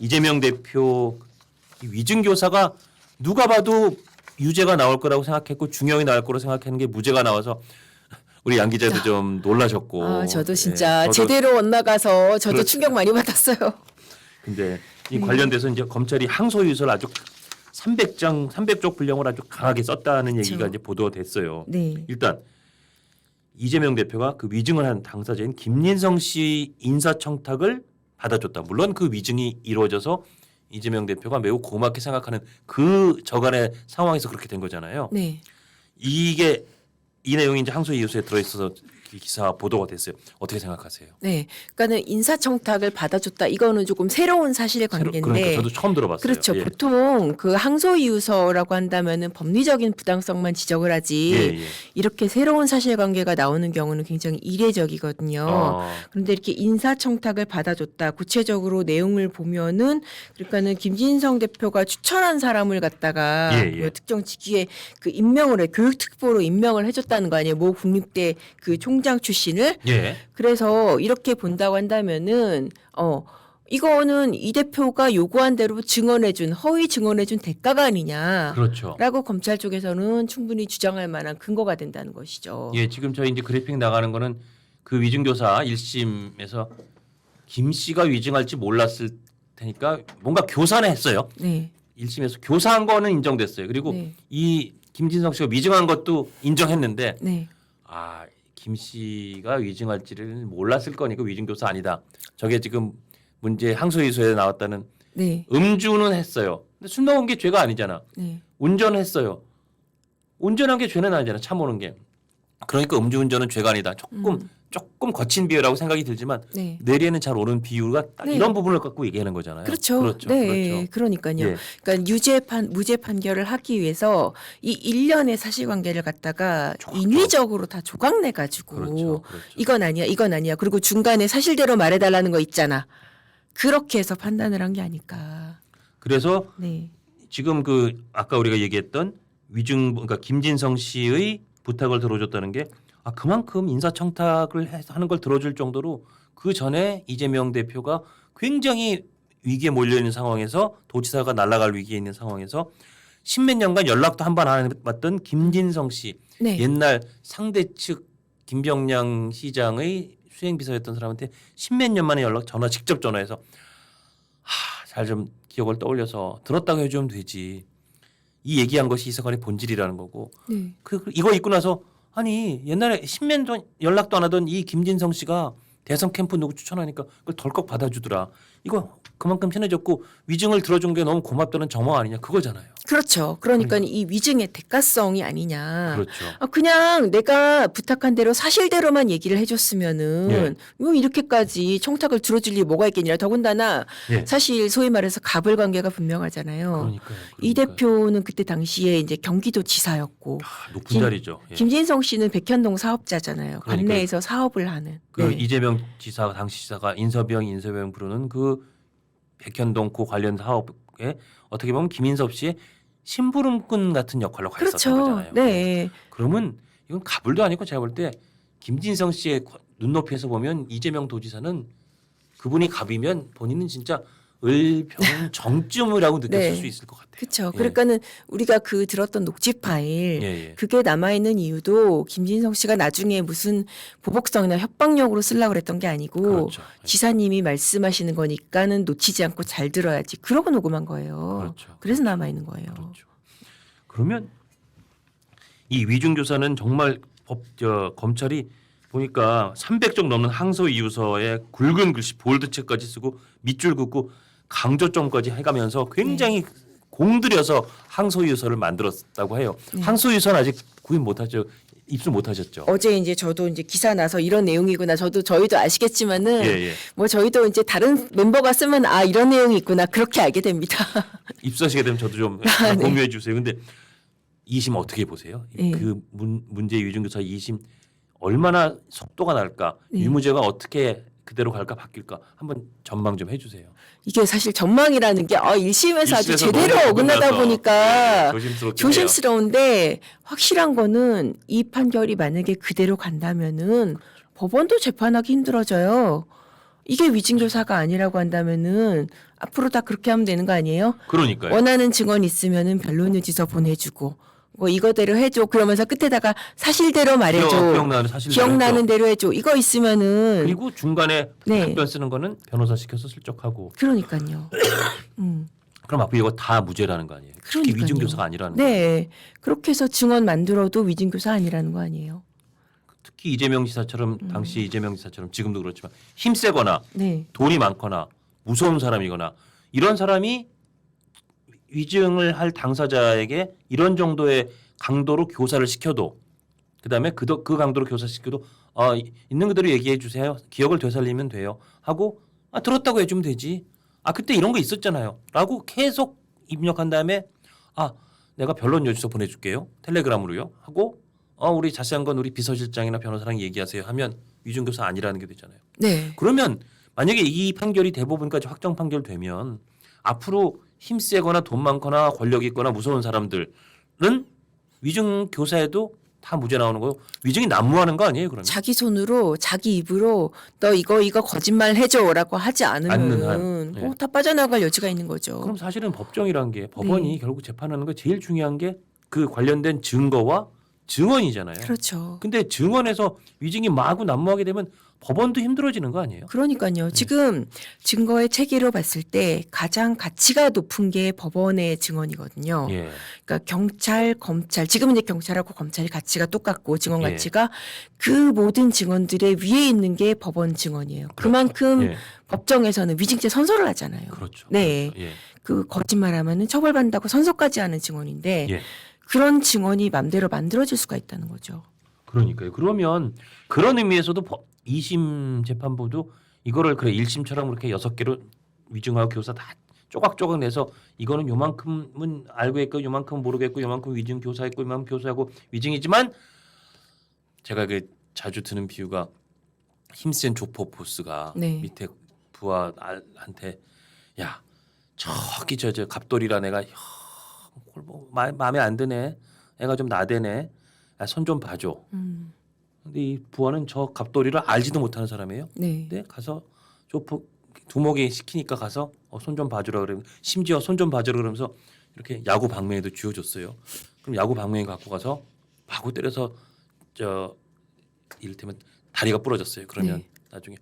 이재명 대표 위증교사가 누가 봐도 유죄가 나올 거라고 생각했고 중형이 나올 거라고 생각했는 게 무죄가 나와서 우리 양 기자도 좀 놀라셨고. 저도 진짜 저도 제대로 엇나가서 저도 그렇죠. 충격 많이 받았어요. 근데 이 관련돼서 이제 검찰이 항소유서를 아주 300쪽 분량을 아주 강하게 썼다는 얘기가 그렇죠. 이제 보도됐어요. 네. 일단 이재명 대표가 그 위증을 한 당사자인 김진성 씨 인사청탁을 받아줬다. 물론 그 위증이 이루어져서 이재명 대표가 매우 고맙게 생각하는 그 저간의 상황에서 그렇게 된 거잖아요. 네. 이게 이 내용이 이제 항소이유서에 들어있어서 기사 보도가 됐어요. 어떻게 생각하세요? 네. 그러니까는 인사청탁을 받아줬다. 이거는 조금 새로운 사실의 관계인데. 그러니까 저도 처음 들어봤어요. 그렇죠. 예. 보통 그 항소이유서라고 한다면은 법리적인 부당성만 지적을 하지 예, 예. 이렇게 새로운 사실관계가 나오는 경우는 굉장히 이례적이거든요. 그런데 이렇게 인사청탁을 받아줬다. 구체적으로 내용을 보면은 그러니까는 김진성 대표가 추천한 사람을 갖다가 예, 예. 뭐 특정 직위에 그 임명을 해 교육특보로 임명을 해줬다는 거 아니에요. 모 국립대 그 총장 출신을. 예. 그래서 이렇게 본다고 한다면은 이거는 이 대표가 요구한 대로 증언해준 허위 증언해준 대가가 아니냐라고 그렇죠. 검찰 쪽에서는 충분히 주장할 만한 근거가 된다는 것이죠. 예, 지금 저희 이제 그래픽 나가는 거는 그 위증교사 1심에서 김 씨가 위증할지 몰랐을 테니까 뭔가 교사는 했어요. 네, 1심에서 교사한 거는 인정됐어요. 그리고 네. 이 김진성 씨가 위증한 것도 인정했는데 네, 김 씨가 위증할지를 몰랐을 거니까 위증교사 아니다. 저게 지금 문제 항소유서에 나왔다는 네, 음주는 했어요. 근데 술 먹은 게 죄가 아니잖아. 네. 운전했어요. 운전한 게 죄는 아니잖아. 차 모는 게. 그러니까 음주운전은 죄가 아니다. 조금 거친 비유라고 생각이 들지만 네. 뇌리에는 잘 오는 비유가 딱 네. 이런 부분을 갖고 얘기하는 거잖아요. 그렇죠. 그렇죠. 네, 그렇죠. 그러니까요. 예. 그러니까 무죄 판결을 하기 위해서 이 일련의 사실관계를 갖다가 조각, 인위적으로 다 조각내 가지고 그렇죠. 그렇죠. 이건 아니야, 이건 아니야. 그리고 중간에 사실대로 말해달라는 거 있잖아. 그렇게 해서 판단을 한 게 아닐까. 그래서 네, 지금 그 아까 우리가 얘기했던 그러니까 김진성 씨의 부탁을 들어줬다는 게 그만큼 인사청탁을 하는 걸 들어줄 정도로 그 전에 이재명 대표가 굉장히 위기에 몰려 있는 상황에서 도지사가 날아갈 위기에 있는 상황에서 십몇 년간 연락도 한 번 안 해봤던 김진성 씨 네, 옛날 상대 측 김병량 시장의 수행비서였던 사람한테 십몇 년 만에 직접 전화해서 잘 좀 기억을 떠올려서 들었다고 해주면 되지. 이 얘기한 것이 이 사건의 본질이라는 거고. 네. 이거 있고 나서 아니 옛날에 십몇 년 연락도 안 하던 이 김진성 씨가 대선 캠프 누구 추천하니까 그걸 덜컥 받아주더라. 이거 그만큼 친해졌고 위증을 들어준 게 너무 고맙다는 정황 아니냐 그거잖아요. 그렇죠. 그러니까 이 위증의 대가성이 아니냐. 그렇죠. 그냥 내가 부탁한 대로 사실대로만 얘기를 해줬으면은 뭐 이렇게까지 청탁을 들어줄 일이 뭐가 있겠냐. 더군다나 예. 사실 소위 말해서 갑을 관계가 분명하잖아요. 그러니까요. 이 대표는 그때 당시에 이제 경기도지사였고 높은 자리죠. 예. 김진성 씨는 백현동 사업자잖아요. 그러니까요. 관내에서 사업을 하는. 그 네. 이재명 지사 당시 지사가 인서병 부르는 그 백현동 그 관련 사업에 어떻게 보면 김인섭 씨의 심부름꾼 같은 역할로 가 있었던 그렇죠. 거잖아요. 네. 그러면 이건 가불도 아니고 제가 볼 때 김진성 씨의 눈높이에서 보면 이재명 도지사는 그분이 갑이면 본인은 진짜 을병 정쯤이라고 느꼈을 네. 수 있을 것 같아요. 그렇죠. 예. 그러니까는 우리가 그 들었던 녹취 파일 예. 그게 남아 있는 이유도 김진성 씨가 나중에 무슨 보복성이나 협박력으로 쓰려고 그랬던 게 아니고 그렇죠. 예. 지사님이 말씀하시는 거니까는 놓치지 않고 잘 들어야지. 그러고 녹음한 거예요. 그렇죠. 그래서 남아 있는 거예요. 그렇죠. 그러면 이 위중교사는 정말 검찰이 보니까 300쪽 넘는 항소이유서에 굵은 글씨 볼드체까지 쓰고 밑줄 긋고 강조점까지 해가면서 굉장히 공들여서 항소이유서를 만들었다고 해요. 네. 항소이유서는 아직 구입 못하죠. 입수 못하셨죠. 어제 이제 저도 이제 기사 나서 이런 내용이구나. 저희도 아시겠지만은 예. 뭐 저희도 이제 다른 멤버가 쓰면 이런 내용이 있구나. 그렇게 알게 됩니다. 입수하시게 되면 저도 좀 네. 공유해 주세요. 근데 2심 어떻게 보세요? 네. 그 문제 위중교사 2심 얼마나 속도가 날까? 네. 유무죄가 어떻게 그대로 갈까 바뀔까? 한번 전망 좀 해주세요. 이게 사실 전망이라는 게 1심에서 아주 1심에서 제대로 너무 어긋나다 어긋나서. 보니까 네, 조심스럽긴 조심스러운데 확실한 거는 이 판결이 만약에 그대로 간다면은 법원도 재판하기 힘들어져요. 이게 위증교사가 아니라고 한다면은 앞으로 다 그렇게 하면 되는 거 아니에요? 그러니까요. 원하는 증언 있으면은 변론유지서 보내주고 뭐 이거대로 해줘. 그러면서 끝에다가 사실대로 말해줘. 기억나는 사실 기억나는 대로 해줘. 이거 있으면은 그리고 중간에 네. 답변 쓰는 거는 변호사 시켜서 슬쩍하고. 그러니까요. 그럼 앞으로 이거 다 무죄라는 거 아니에요? 특히 그러니까요. 위증교사가 아니라는 거. 네. 그렇게 해서 증언 만들어도 위증교사 아니라는 거 아니에요? 특히 이재명 지사처럼 당시 이재명 지사처럼 지금도 그렇지만 힘세거나 네. 돈이 많거나 무서운 사람이거나 이런 사람이 위증을 할 당사자에게 이런 정도의 강도로 교사를 시켜도 그다음에 그 강도로 교사시켜도 있는 그대로 얘기해 주세요. 기억을 되살리면 돼요. 하고 들었다고 해주면 되지. 그때 이런 거 있었잖아요. 라고 계속 입력한 다음에 내가 변론 요지서 보내줄게요. 텔레그램으로요. 하고 우리 자세한 건 우리 비서실장이나 변호사랑 얘기하세요 하면 위증교사 아니라는 게 되잖아요. 네. 그러면 만약에 이 판결이 대법원까지 확정 판결되면 앞으로 힘세거나 돈 많거나 권력 있거나 무서운 사람들은 위증 교사에도 다 무죄 나오는 거요. 위증이 난무하는 거 아니에요, 그러면? 자기 손으로 자기 입으로 너 이거 거짓말 해줘라고 하지 않으면 네. 다 빠져나갈 여지가 있는 거죠. 그럼 사실은 법정이란 게 법원이 결국 재판하는 거 제일 중요한 게 그 관련된 증거와 증언이잖아요. 그렇죠. 근데 증언에서 위증이 마구 난무하게 되면 법원도 힘들어지는 거 아니에요? 그러니까요. 지금 증거의 체계로 봤을 때 가장 가치가 높은 게 법원의 증언이거든요. 예. 그러니까 경찰, 검찰, 지금은 이제 경찰하고 검찰이 가치가 똑같고 증언 예. 가치가 그 모든 증언들의 위에 있는 게 법원 증언이에요. 그렇죠. 그만큼 예. 법정에서는 위증죄 선서를 하잖아요. 그렇죠. 네. 그렇죠. 예. 그 거짓말하면은 처벌받는다고 선서까지 하는 증언인데 예. 그런 증언이 맘대로 만들어질 수가 있다는 거죠. 그러니까요. 그러면 그런 의미에서도 2심 재판부도 이거를 그래 1심처럼 그렇게 6개로 위증하고 교사 다 조각조각 내서 이거는 요만큼은 알고 있고 요만큼은 모르겠고 요만큼 위증 교사했고 요만큼 교사하고 위증이지만 제가 그 자주 드는 비유가 힘센 조폭 보스가 네. 밑에 부하한테 야 저기 저 갑돌이라 내가 뭐 마음에 안 드네. 애가 좀 나대네. 손 좀 봐줘. 근데 이 부하는 저 갑돌이를 알지도 못하는 사람이에요. 네. 근데 가서 조폭 두목이 시키니까 가서 손 좀 봐주라 그러면 심지어 손 좀 봐주라 그러면서 이렇게 야구 방망이도 쥐어줬어요. 그럼 야구 방망이 갖고 가서 마구 때려서 이를테면 다리가 부러졌어요. 그러면 네. 나중에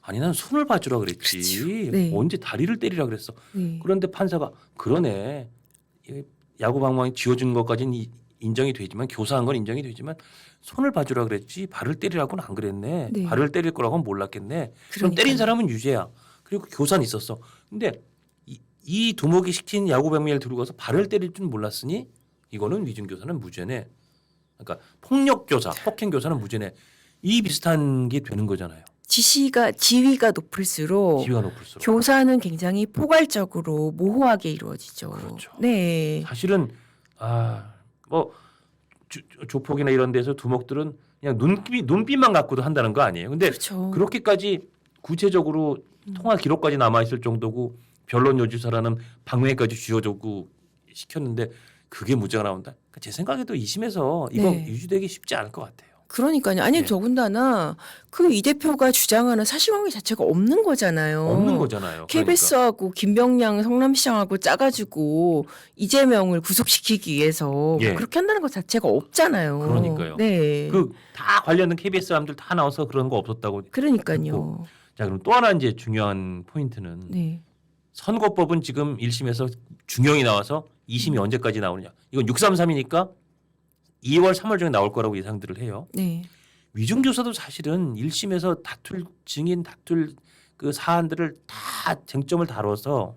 아니 난 손을 봐주라 그랬지. 그렇죠. 네. 언제 다리를 때리라 그랬어. 네. 그런데 판사가 그러네. 야구 방망이 쥐어준 것까지는 인정이 되지만 교사한 건 인정이 되지만 손을 봐주라 그랬지 발을 때리라고는 안 그랬네. 네. 발을 때릴 거라고는 몰랐겠네. 그럼 그러니까요. 때린 사람은 유죄야. 그리고 교사는 있었어. 근데 이 두목이 시킨 야구 방망이를 들고 가서 발을 때릴 줄 몰랐으니 이거는 위증 교사는 무죄네. 그러니까 폭력 교사, 폭행 교사는 무죄네. 이 비슷한 게 되는 거잖아요. 지위가 높을수록 지위가 높을수록. 교사는 굉장히 포괄적으로 모호하게 이루어지죠. 그렇죠. 네. 사실은 뭐 조폭이나 이런 데서 두목들은 그냥 눈빛만 갖고도 한다는 거 아니에요. 근데 그렇죠. 그렇게까지 구체적으로 통화 기록까지 남아 있을 정도고 변론 요지서라는 방맹이까지 쥐어주고 시켰는데 그게 무죄가 나온다. 그러니까 제 생각에도 2심에서 이거 네. 유지되기 쉽지 않을 것 같아요. 그러니까요. 아니 네. 더군다나 그 이 대표가 주장하는 사실관계 자체가 없는 거잖아요. 없는 거잖아요. KBS하고 김병량 성남시장하고 짜가지고 이재명을 구속시키기 위해서 예. 그렇게 한다는 것 자체가 없잖아요. 그러니까요. 네. 그 다 관련된 KBS 사람들 다 나와서 그런 거 없었다고. 그러니까요. 자 그럼 또 하나 이제 중요한 포인트는 네. 선거법은 지금 1심에서 중형이 나와서 2심이 언제까지 나오느냐. 이건 633이니까 2월 3월 중에 나올 거라고 예상들을 해요. 네. 위증교사도 사실은 1심에서 다툴 증인 다툴 그 사안들을 다 쟁점을 다뤄서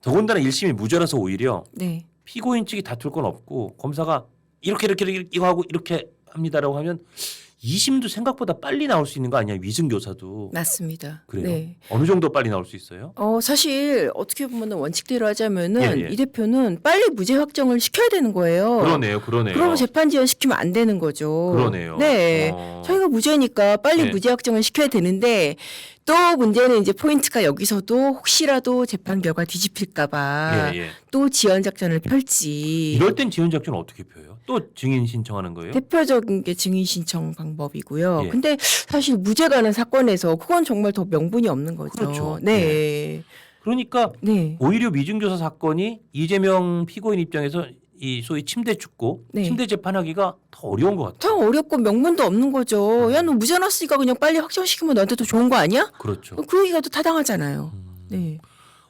더군다나 1심이 무죄라서 오히려 네. 피고인 측이 다툴 건 없고 검사가 이렇게 이거 하고 이렇게 합니다라고 하면 2심도 생각보다 빨리 나올 수 있는 거 아니야? 위증교사도. 맞습니다. 그래요? 네. 어느 정도 빨리 나올 수 있어요? 사실 어떻게 보면 원칙대로 하자면은 예, 예. 이 대표는 빨리 무죄 확정을 시켜야 되는 거예요. 그러네요. 그러면 재판 지연시키면 안 되는 거죠. 그러네요. 네. 저희가 무죄니까 빨리 네. 무죄 확정을 시켜야 되는데 또 문제는 이제 포인트가 여기서도 혹시라도 재판 결과 뒤집힐까봐 예, 예. 또 지연 작전을 펼지. 이럴 땐 지원 작전 어떻게 펴요? 또 증인 신청하는 거예요? 대표적인 게 증인 신청 방법이고요. 예. 근데 사실 무죄가 는 사건에서 그건 정말 더 명분이 없는 거죠. 그렇죠. 네. 그러니까 네. 오히려 미중교사 사건이 이재명 피고인 입장에서 이 소위 침대 죽고 네. 침대 재판하기가 더 어려운 것 더 같아요. 어렵고 명분도 없는 거죠. 야, 너 무죄 났으니까 그냥 빨리 확정시키면 너한테 더 좋은 거 아니야? 그렇죠. 그 얘기가 또 타당하잖아요. 네.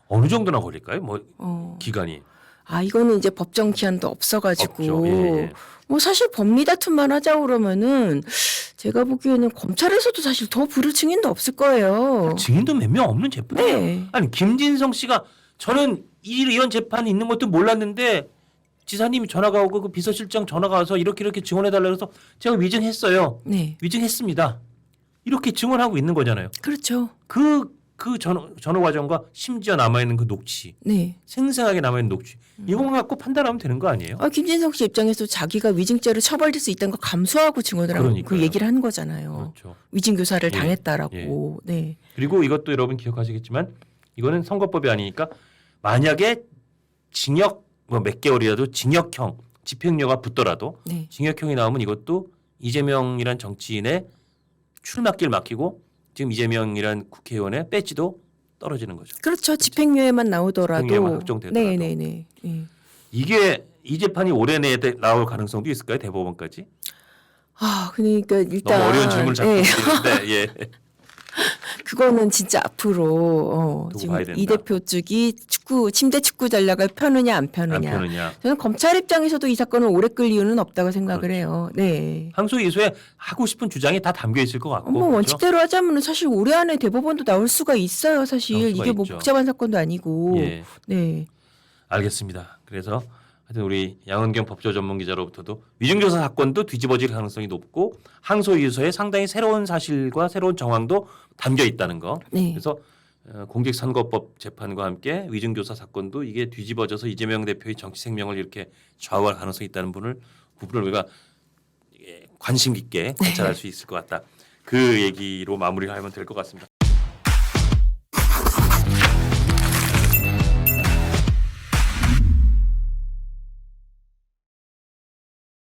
어느 정도나 걸릴까요? 뭐 어. 기간이 이거는 이제 법정 기한도 없어가지고. 없죠. 예, 예. 뭐 사실 법리 다툼만 하자 그러면은 제가 보기에는 검찰에서도 사실 더 부를 증인도 없을 거예요. 증인도 몇 명 없는 재판이에요. 네. 아니 김진성 씨가 저는 이런 재판이 있는 것도 몰랐는데 지사님이 전화가 오고 그 비서실장 전화가 와서 이렇게 증언해달라 그래서 제가 위증했어요. 네. 위증했습니다. 이렇게 증언하고 있는 거잖아요. 그렇죠. 그 전화 과정과 심지어 남아있는 그 녹취, 네. 생생하게 남아있는 녹취 이것만 갖고 판단하면 되는 거 아니에요? 김진성 씨 입장에서 자기가 위증죄로 처벌될 수 있다는 걸 감수하고 증언을 하고 그 그러니까요. 얘기를 하는 거잖아요. 그렇죠. 위증 교사를 예. 당했다라고. 네. 그리고 이것도 여러분 기억하시겠지만 이거는 선거법이 아니니까 만약에 징역 뭐 몇 개월이라도 징역형 집행유예가 붙더라도 네. 징역형이 나오면 이것도 이재명이란 정치인의 출마길 막히고 지금 이재명이란 국회의원의 배지도 떨어지는 거죠. 그렇죠. 집행유예만 나오더라도. 집행유예만 확정되더라도. 네네네. 네. 이게 이 재판이 올해 내에 나올 가능성도 있을까요? 대법원까지? 그러니까 일단 너무 어려운 질문을 자꾸 예. 드리는데 예. 그거는 진짜 앞으로 두고 지금 봐야 된다. 이 대표 측이 침대 축구 전략을 펴느냐 안 안 펴느냐. 펴느냐. 저는 검찰 입장에서도 이 사건을 오래 끌 이유는 없다고 생각을 그렇죠. 해요. 네. 항소 이소에 하고 싶은 주장이 다 담겨 있을 것 같고. 뭐 그렇죠? 원칙대로 하자면 사실 올해 안에 대법원도 나올 수가 있어요. 사실 나올 수가 이게 뭐 있죠. 복잡한 사건도 아니고. 예. 네. 알겠습니다. 그래서 하여튼 우리 양은경 법조 전문 기자로부터도 위증교사 사건도 뒤집어질 가능성이 높고 항소 이유서에 상당히 새로운 사실과 새로운 정황도 담겨 있다는 거. 네. 그래서 공직선거법 재판과 함께 위증교사 사건도 이게 뒤집어져서 이재명 대표의 정치 생명을 이렇게 좌우할 가능성이 있다는 부분을 우리가 관심 깊게 관찰할 수 있을 것 같다. 그 얘기로 마무리를 하면 될 것 같습니다.